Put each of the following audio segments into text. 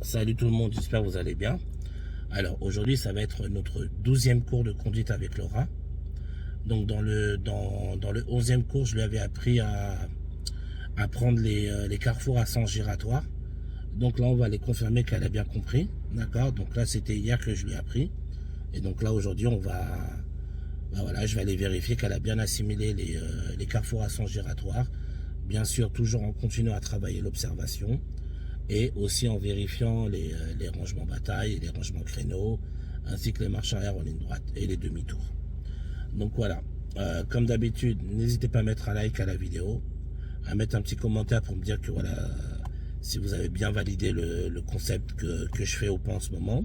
Salut tout le monde, j'espère que vous allez bien. Alors aujourd'hui ça va être notre 12e cours de conduite avec Laura. Donc dans le 11e cours, je lui avais appris à prendre les carrefours à sens giratoire. Donc là on va les confirmer qu'elle a bien compris. D'accord. Donc là c'était hier que je lui ai appris. Et donc là aujourd'hui on va... voilà, je vais aller vérifier qu'elle a bien assimilé les carrefours à sens giratoire. Bien sûr toujours en continuant à travailler l'observation. Et aussi en vérifiant les rangements bataille, les rangements créneaux, ainsi que les marches arrière en ligne droite et les demi-tours. Donc voilà, comme d'habitude, n'hésitez pas à mettre un like à la vidéo, à mettre un petit commentaire pour me dire que voilà, si vous avez bien validé le concept que je fais au point en ce moment,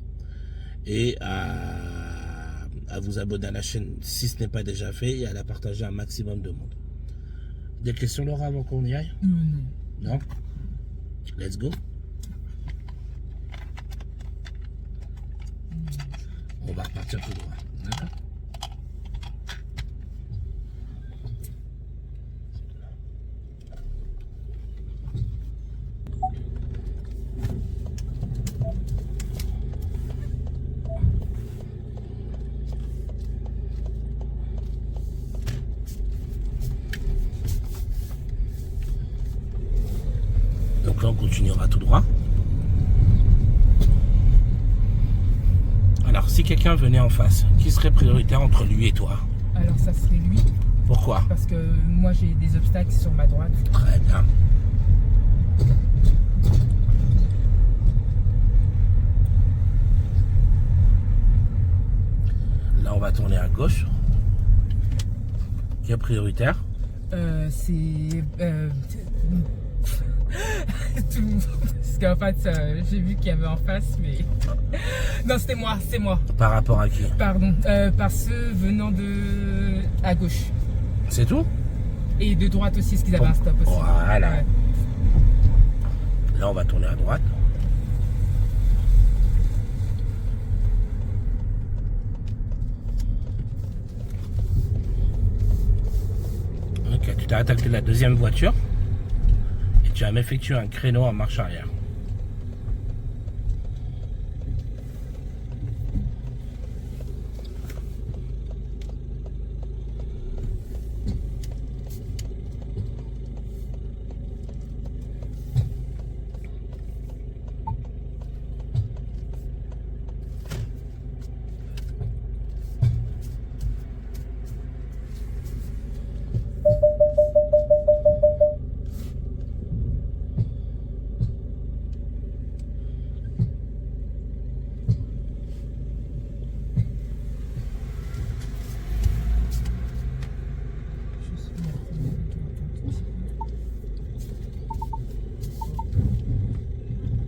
et à vous abonner à la chaîne si ce n'est pas déjà fait et à la partager à un maximum de monde. Des questions Laura avant qu'on y aille? Non. Let's go. On va repartir tout droit. D'accord. Donc là on continuera tout droit. Alors si quelqu'un venait en face, qui serait prioritaire entre lui et toi? Alors ça serait lui, Pourquoi? parce que moi j'ai des obstacles sur ma droite. Très bien. Là on va tourner à gauche. Qui est prioritaire? C'est... tout le monde. Parce qu'en fait, j'ai vu qu'il y avait en face, mais... Non, c'est moi. Par rapport à qui? Pardon. Par ceux venant de... à gauche. C'est tout? Et de droite aussi, parce qu'ils avaient un stop aussi. Voilà. Ouais. Là on va tourner à droite. Ok, tu t'es attaqué de la deuxième voiture et tu as effectué un créneau en marche arrière.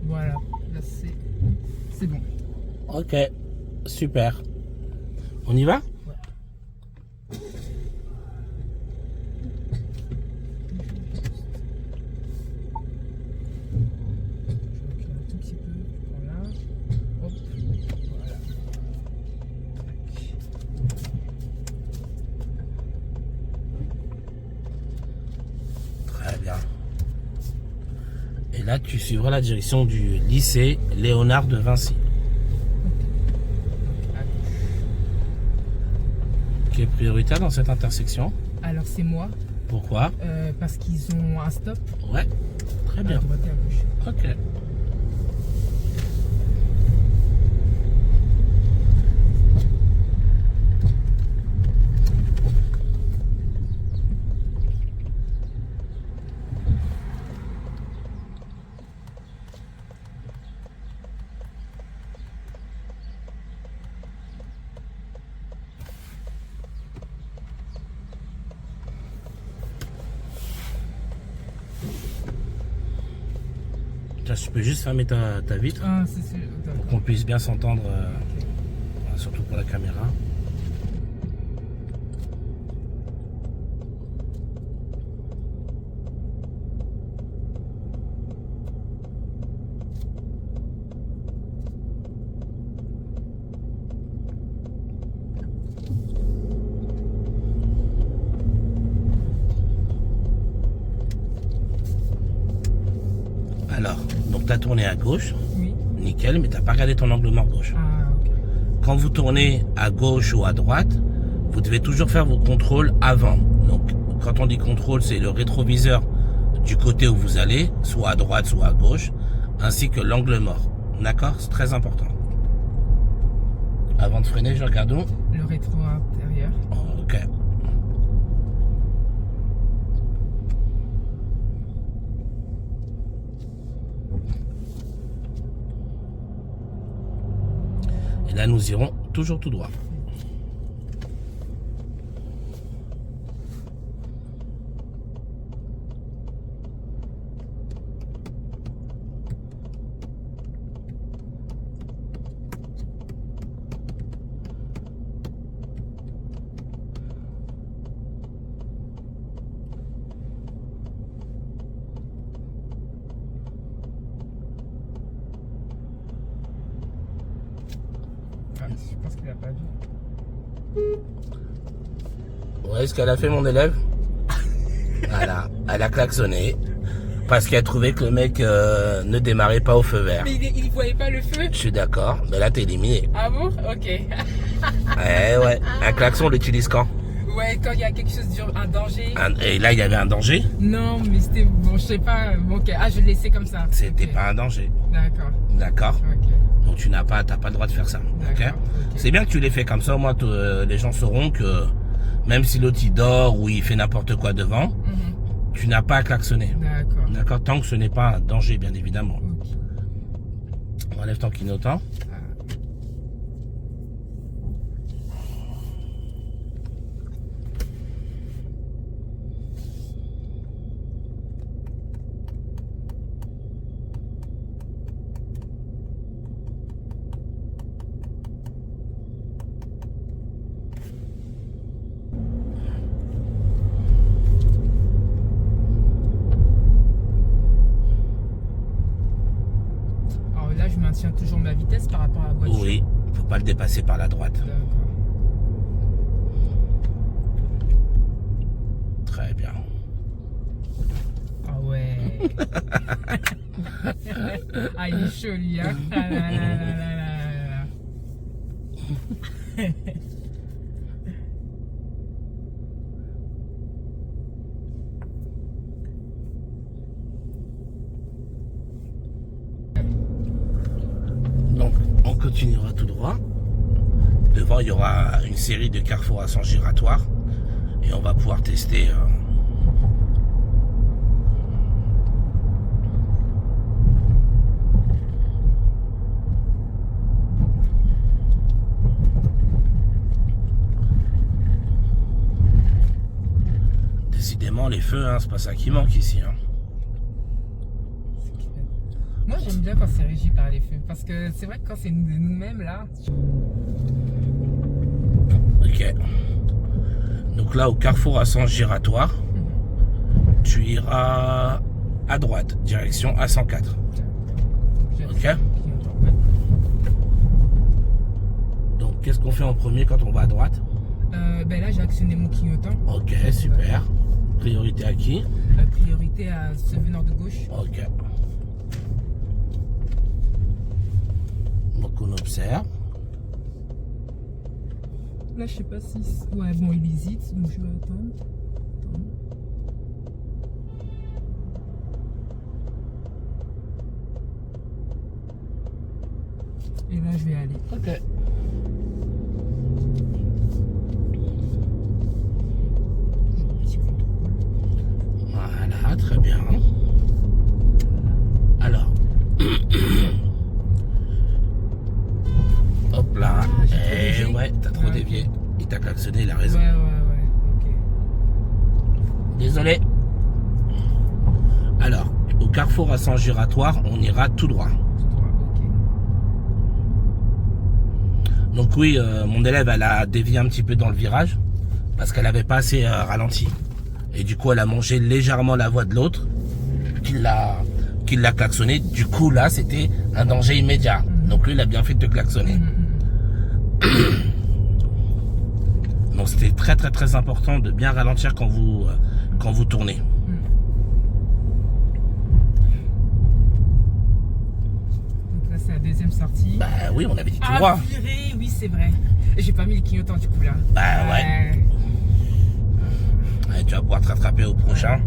Voilà, là c'est bon. Ok, super. On y va? Un tout petit peu, voilà. Hop, voilà. Très bien. Et là, tu suivras la direction du lycée Léonard de Vinci. Qui est prioritaire dans cette intersection? Alors c'est moi, Pourquoi? parce qu'ils ont un stop Ouais, très à bien. droite et à gauche. Ok. Tiens, je peux juste fermer ta vitre Ah, c'est pour qu'on puisse bien s'entendre, surtout pour la caméra. Alors, donc tu as tourné à gauche. Oui. nickel, mais tu n'as pas regardé ton angle mort gauche. Ah, ok. Quand vous tournez à gauche ou à droite, vous devez toujours faire vos contrôles avant. Donc, quand on dit contrôle, c'est le rétroviseur du côté où vous allez, soit à droite, soit à gauche, ainsi que l'angle mort. D'accord? C'est très important. Avant de freiner, je regarde où? Le rétro intérieur. Ok. Et là, nous irons toujours tout droit. Ah, je pense qu'il a pas vu. Ouais, ce qu'elle a fait, mon élève. Voilà, elle a klaxonné. Parce qu'elle trouvait que le mec ne démarrait pas au feu vert. Mais il voyait pas le feu? Je suis d'accord, mais là, t'es éliminé. Ah bon? Ok. Ouais. Un klaxon, on l'utilise quand? Ouais, quand il y a quelque chose, un danger. Et là, il y avait un danger? Non, mais c'était bon, je sais pas. Bon, ok. Ah, je l'ai laissé comme ça. C'était Ok. pas un danger. D'accord. D'accord? Ok. Donc, t'as pas le droit de faire ça. Ok? D'accord, ok. C'est bien que tu l'aies fait comme ça, au moins, les gens sauront que même si l'autre il dort ou il fait n'importe quoi devant, Mhm. tu n'as pas à klaxonner. D'accord. D'accord? Tant que ce n'est pas un danger, bien évidemment. Ok. On enlève ton clignotant. Ah. Alors là, je maintiens toujours ma vitesse par rapport à la voiture. Oui, faut pas le dépasser par la droite. D'accord. Très bien. Ah ouais. Ah, il est chaud, lui, hein. Ah là là là là là là. Donc, on continuera tout droit. Devant, il y aura une série de carrefours à sens giratoire. Et on va pouvoir tester. Décidément, les feux, hein, c'est pas ça qui manque ici. Hein. Moi, j'aime bien quand c'est régi par les feux. Parce que c'est vrai que quand c'est de nous-mêmes, là. Ok. Donc là, au carrefour à sens giratoire, tu iras à droite, direction A104. Ok. Donc, qu'est-ce qu'on fait en premier quand on va à droite? Ben là, j'ai actionné mon clignotant. Ok, super. Priorité à qui? La priorité à ce venant de gauche. Ok. Donc, on observe. Là, je sais pas si. Ouais, bon, il hésite, donc je vais attendre. Et là, je vais aller. Ok. Petit contrôle. Voilà, très bien. Alors. Hop là. Ah, j'ai trop dévié. Ouais, t'as trop Ah, ok. dévié. Il t'a klaxonné, il a raison. Ouais. Ok. Désolé. Alors, au carrefour à sens giratoire, on ira tout droit. Ok. Donc oui, mon élève, elle a dévié un petit peu dans le virage parce qu'elle n'avait pas assez ralenti. Et du coup, elle a mangé légèrement la voie de l'autre qui l'a klaxonné. Du coup, là, c'était un danger immédiat. Donc lui, il a bien fait de te klaxonner. Donc c'était très très très important de bien ralentir quand vous tournez. Donc là, c'est à deuxième sortie. Bah oui, on avait dit tout Ah, droit. purée, oui, c'est vrai. J'ai pas mis le clignotant du coup là. Bah ouais. Ouais, tu vas pouvoir te rattraper au prochain.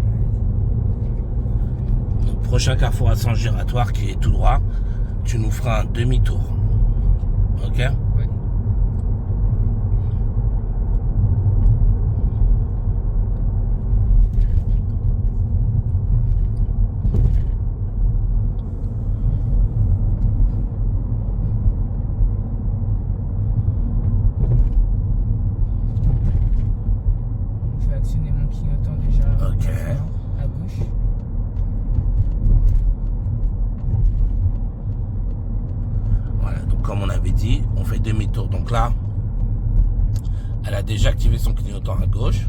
Donc, prochain carrefour à sens giratoire qui est tout droit. Tu nous feras un demi-tour. Ok? Ouais. Je vais actionner mon clignotant déjà. Ok. À gauche. Voilà, donc comme on avait dit, on fait demi-tour. Donc là, elle a déjà activé son clignotant à gauche.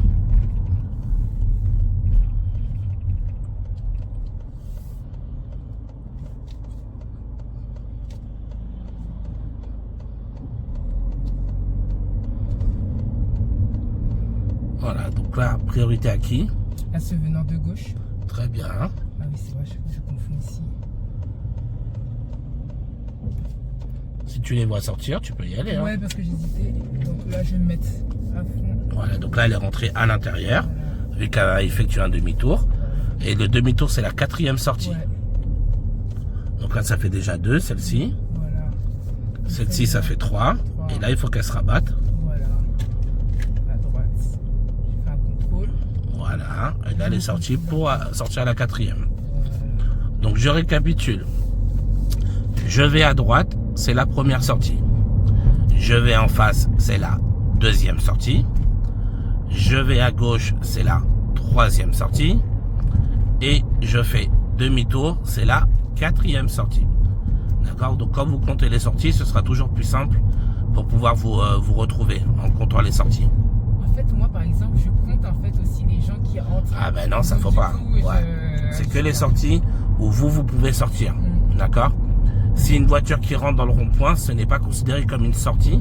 Voilà, donc là, priorité à qui? À ceux venant de gauche. Très bien. Ah oui, c'est vrai, je confonds ici. Si tu les vois sortir, tu peux y aller. Hein. Ouais, parce que j'hésitais. Donc là, je vais me mettre à fond. Voilà, donc là, elle est rentrée à l'intérieur, vu qu'elle a effectué un demi-tour. Et le demi-tour, c'est la 4e sortie. Ouais, Donc là, ça fait déjà 2, celle-ci. voilà. Celle-ci, ça fait 3. Et là, il faut qu'elle se rabatte. Voilà. À droite. Je fais un contrôle. Voilà. Et là, elle est sortie pour sortir à la 4e. Voilà. Donc, je récapitule. Je vais à droite, c'est la première sortie. Je vais en face, c'est la 2e sortie. Je vais à gauche, c'est la 3e sortie. Et je fais demi-tour, c'est la 4e sortie. D'accord? Donc, quand vous comptez les sorties, ce sera toujours plus simple pour pouvoir vous retrouver en comptant les sorties. En fait, moi, par exemple, je compte en fait aussi les gens qui entrent. Ah ben non, ça Donc, faut du pas. coup, Ouais. C'est que les je- sorties où vous pouvez sortir. D'accord? Si une voiture qui rentre dans le rond-point, ce n'est pas considéré comme une sortie,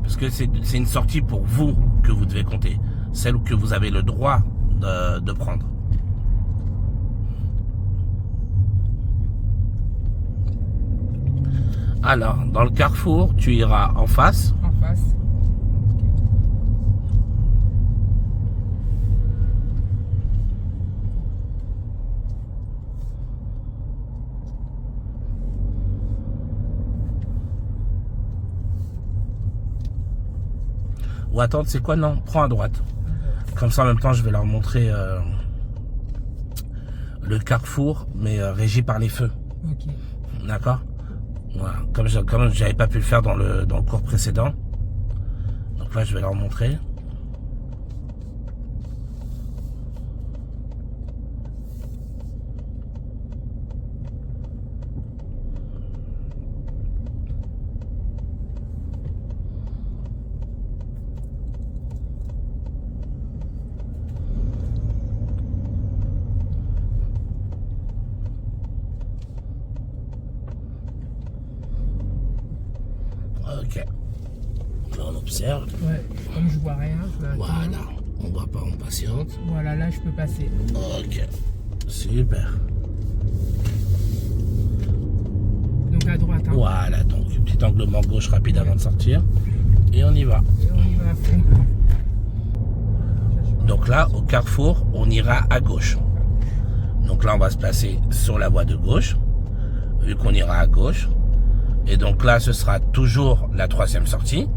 parce que c'est une sortie pour vous que vous devez compter. Celle que vous avez le droit de prendre. Alors, dans le carrefour, tu iras en face. En face. Ou attends, c'est quoi? Non, prends à droite. Comme ça, en même temps, je vais leur montrer le carrefour, mais régi par les feux. Ok. D'accord? Voilà. Comme j'avais pas pu le faire dans le cours précédent. Donc là, je vais leur montrer. Ok. Là, on observe. Ouais. Comme je vois rien, je vais attendre. Voilà. On voit pas, on patiente. Voilà, là, je peux passer. Ok. Super. Donc à droite. Hein. Voilà, donc petit englement gauche rapide avant de sortir. Et on y va. Et on y va à fond. Donc là, au carrefour, on ira à gauche. Donc là, on va se placer sur la voie de gauche, vu qu'on ira à gauche. Et donc là, ce sera toujours la 3e sortie.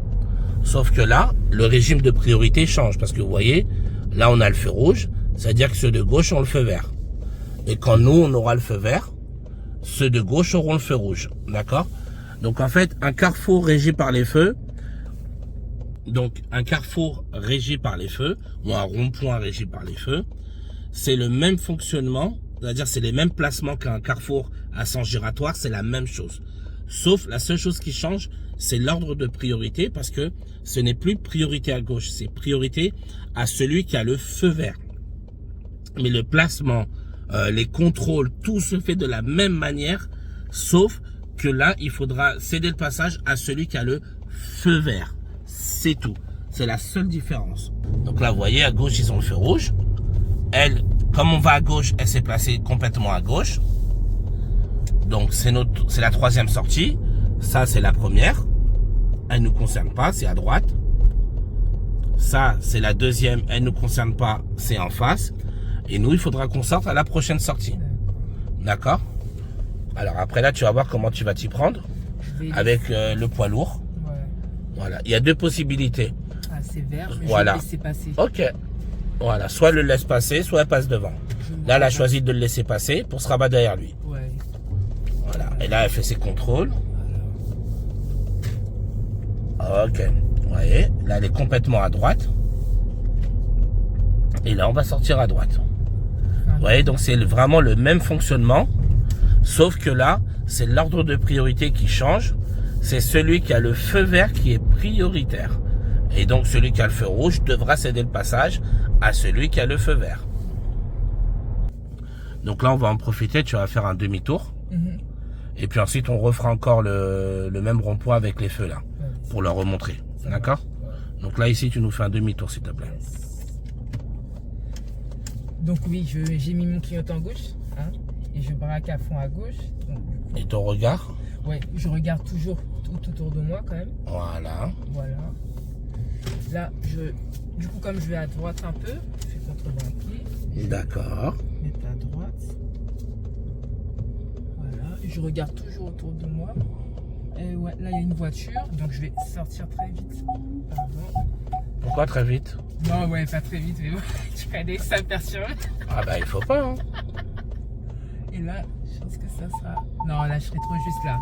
Sauf que là, le régime de priorité change. Parce que vous voyez, là, on a le feu rouge. C'est-à-dire que ceux de gauche ont le feu vert. Et quand nous, on aura le feu vert, ceux de gauche auront le feu rouge. D'accord? Donc en fait, un carrefour régi par les feux, donc un carrefour régi par les feux, ou un rond-point régi par les feux, c'est le même fonctionnement, c'est-à-dire c'est les mêmes placements qu'un carrefour à sens giratoire, c'est la même chose. Sauf la seule chose qui change, c'est l'ordre de priorité, parce que ce n'est plus priorité à gauche, c'est priorité à celui qui a le feu vert. Mais le placement, les contrôles, tout se fait de la même manière, sauf que là, il faudra céder le passage à celui qui a le feu vert. C'est tout. C'est la seule différence. Donc là, vous voyez, à gauche, ils ont le feu rouge. Elle, comme on va à gauche, elle s'est placée complètement à gauche. Donc c'est la 3e sortie. Ça, c'est la première. Elle ne nous concerne pas, c'est à droite. Ça, c'est la deuxième. Elle ne nous concerne pas, c'est en face. Et nous, il faudra qu'on sorte à la prochaine sortie. D'accord? Alors après là, tu vas voir comment tu vas t'y prendre avec le poids lourd. Ouais. Voilà. Il y a deux possibilités. Ah, c'est vert, mais Voilà. je vais le laisser passer. Ok. Voilà. Soit le laisse passer, soit elle passe devant. Là, elle a choisi de le laisser passer pour se rabattre derrière lui. Ouais. Voilà. Et là, elle fait ses contrôles. Ok. Vous voyez, là, elle est complètement à droite. Et là, on va sortir à droite. Vous voyez, donc c'est vraiment le même fonctionnement. Sauf que là, c'est l'ordre de priorité qui change. C'est celui qui a le feu vert qui est prioritaire. Et donc, celui qui a le feu rouge devra céder le passage à celui qui a le feu vert. Donc là, on va en profiter. Tu vas faire un demi-tour. Et puis ensuite, on refera encore le même rond-point avec les feux là. Pour leur remontrer. D'accord? Donc là, ici, tu nous fais un demi-tour, s'il te plaît. Donc oui, j'ai mis mon clignotant gauche. Hein, et je braque à fond à gauche. Donc, Et ton regard? ouais, je regarde toujours tout autour de moi quand même. Voilà. Voilà. Là, du coup, comme je vais à droite un peu, je fais contre-braquer. D'accord. Mettre à droite. Voilà. Je regarde toujours autour de moi. Et ouais, là, il y a une voiture, donc je vais sortir très vite. Pardon. Pourquoi très vite? Non, ouais, pas très vite, mais bon, tu connais, ça me perturbe. Ah bah il faut pas, hein. Et là, je pense que ça sera... Non, là, je serai trop juste là.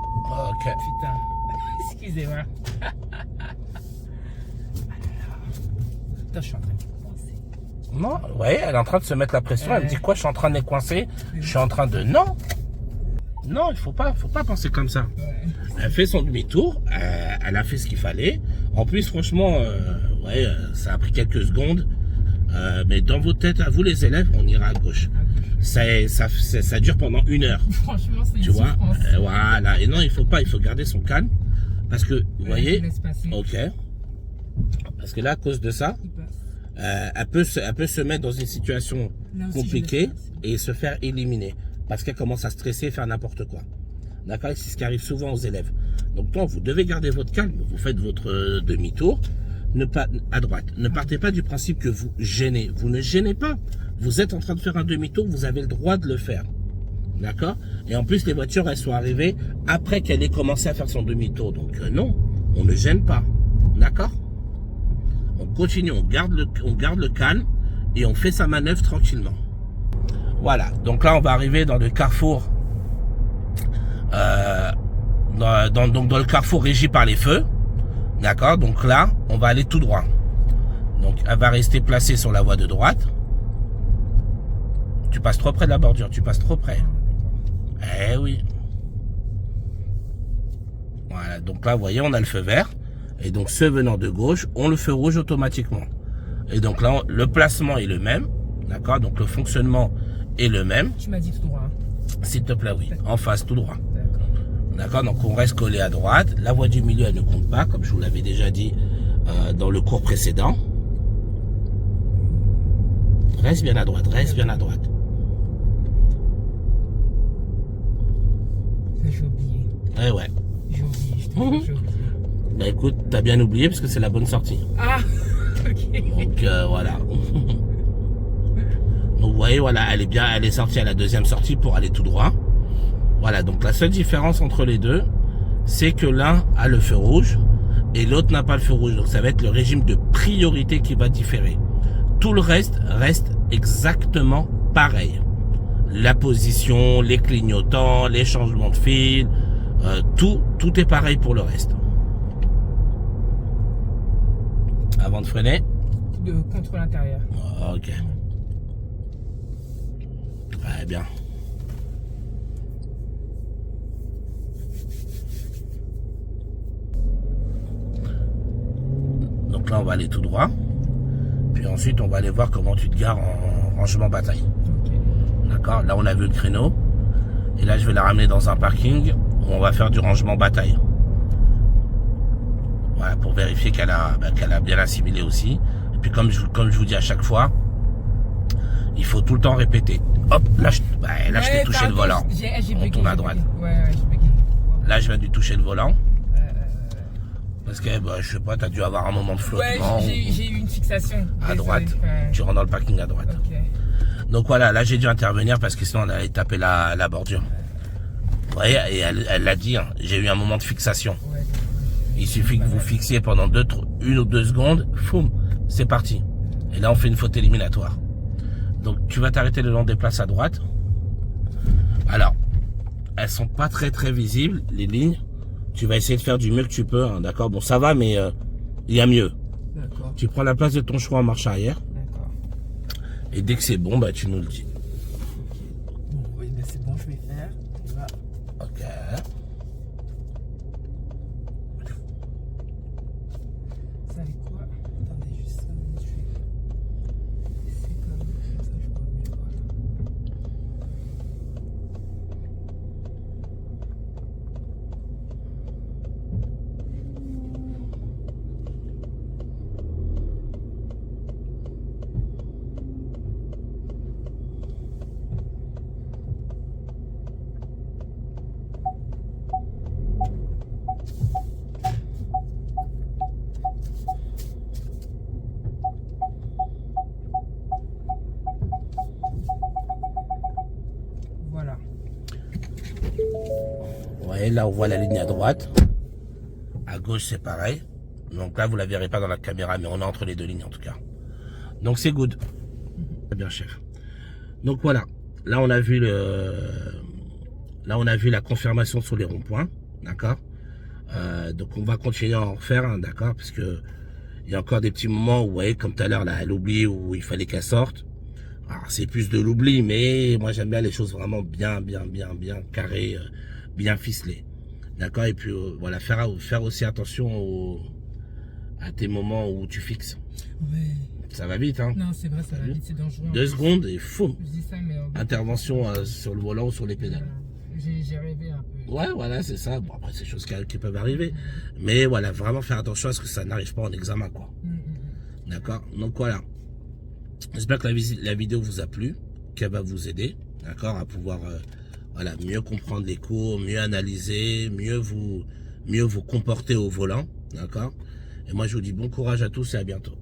Ok. Putain, excusez-moi. Attends, je suis en train de penser. Non, ouais, elle est en train de se mettre la pression. Elle me dit quoi? Je suis en train de les coincer. Je suis en train de... Non. Non, il faut pas penser comme ça. Ouais. Elle fait son demi-tour. Elle a fait ce qu'il fallait. En plus, franchement, ouais, ça a pris quelques secondes. Mais dans vos têtes, à vous les élèves, on ira à gauche. Ça dure pendant 1 heure. Franchement, c'est une Tu vois, souffrance. voilà. Et non, il faut garder son calme. Parce que, vous Ouais, voyez, je laisse passer. ok. Parce que là, à cause de ça, Il passe. elle peut se mettre dans une situation Là aussi, compliquée je laisse passer. et se faire éliminer. Parce qu'elle commence à stresser et faire n'importe quoi. D'accord? C'est ce qui arrive souvent aux élèves. Donc, toi, vous devez garder votre calme. Vous faites votre demi-tour. À droite. Ne partez pas du principe que vous gênez. Vous ne gênez pas. Vous êtes en train de faire un demi-tour. Vous avez le droit de le faire. D'accord? Et en plus, les voitures, elles sont arrivées après qu'elle ait commencé à faire son demi-tour. Donc, non. On ne gêne pas. D'accord? On continue. On garde le calme et on fait sa manœuvre tranquillement. Voilà, donc là on va arriver dans le carrefour, dans le carrefour régi par les feux, d'accord. Donc là on va aller tout droit. Donc elle va rester placée sur la voie de droite. Tu passes trop près de la bordure, tu passes trop près. Eh oui. Voilà, donc là vous voyez on a le feu vert et donc ceux venant de gauche ont le feu rouge automatiquement. Et donc là le placement est le même, d'accord. Donc le fonctionnement est le même. Tu m'as dit tout droit. Hein. S'il te plaît, oui. En face, tout droit. D'accord. D'accord, donc on reste collé à droite. La voie du milieu, elle ne compte pas, comme je vous l'avais déjà dit dans le cours précédent. Reste bien à droite, reste bien à droite. J'ai oublié. Eh ouais. J'ai oublié, je te jure, j'ai oublié. Bah écoute, t'as bien oublié parce que c'est la bonne sortie. Ah, ok. Donc voilà. Donc vous voyez, voilà, elle est sortie à la deuxième sortie pour aller tout droit. Voilà, donc la seule différence entre les deux, c'est que l'un a le feu rouge et l'autre n'a pas le feu rouge. Donc ça va être le régime de priorité qui va différer. Tout le reste exactement pareil. La position, les clignotants, les changements de fil, tout est pareil pour le reste. Avant de freiner. De contrôle intérieur. Ok. Très bien. Donc là, on va aller tout droit. Puis ensuite, on va aller voir comment tu te gares en rangement bataille. Ok. D'accord? Là, on a vu le créneau. Et là, je vais la ramener dans un parking où on va faire du rangement bataille. Voilà, pour vérifier qu'elle a bien assimilé aussi. Et puis, comme je vous dis à chaque fois, il faut tout le temps répéter. Hop, là, je t'ai touché le volant. J'ai On tourne à droite. Ouais, j'ai bugué. Là, je viens de toucher le volant. Parce que, bah, je sais pas, t'as dû avoir un moment de flottement. Ouais, j'ai eu une fixation. À Désolée. droite. Ouais. Tu rentres dans le parking à droite. Ok. Donc voilà, là j'ai dû intervenir parce que sinon on allait taper la bordure. Vous voyez, et elle l'a dit, hein, j'ai eu un moment de fixation. Ouais. Il suffit que vous fixiez pendant 1 ou 2 secondes, foum, c'est parti. Et là on fait une faute éliminatoire. Donc tu vas t'arrêter le long des places à droite. Alors, elles sont pas très visibles, les lignes. Tu vas essayer de faire du mieux que tu peux, hein, d'accord? Bon, ça va, mais il y a mieux. D'accord. Tu prends la place de ton choix en marche arrière. D'accord. Et dès que c'est bon, bah, tu nous le dis. Bon, oui, ben c'est bon, je vais faire. On va. Ok. Vous savez quoi? Attendez juste 5 minutes, je vais. C'est comme ça, je vois mieux. Voilà. Voilà. Ouais, là on voit la ligne à droite. À gauche c'est pareil. Donc là vous la verrez pas dans la caméra, mais on est entre les deux lignes en tout cas. Donc c'est good. Très bien chef. Donc voilà. Là on a vu la confirmation sur les ronds-points. D'accord. Donc on va continuer à en refaire, hein, d'accord, parce que il y a encore des petits moments où, vous voyez, comme tout à l'heure là, elle oublie où il fallait qu'elle sorte. Alors c'est plus de l'oubli, mais moi j'aime bien les choses vraiment bien carrées, bien ficelées. D'accord. Et puis voilà, faire aussi attention à tes moments où tu fixes. Ouais. Ça va vite, hein. Non, c'est vrai, ça va vite, c'est dangereux. 2 secondes et foum. Je dis ça, mais. Intervention sur le volant ou sur les pédales. J'ai rêvé un peu. Ouais, voilà, c'est ça. Bon, après, c'est des choses qui peuvent arriver. Mais voilà, vraiment faire attention à ce que ça n'arrive pas en examen, quoi. D'accord. Donc voilà. J'espère que la vidéo vous a plu, qu'elle va vous aider, d'accord, à pouvoir voilà, mieux comprendre les cours, mieux analyser, mieux vous comporter au volant, d'accord. Et moi, je vous dis bon courage à tous et à bientôt.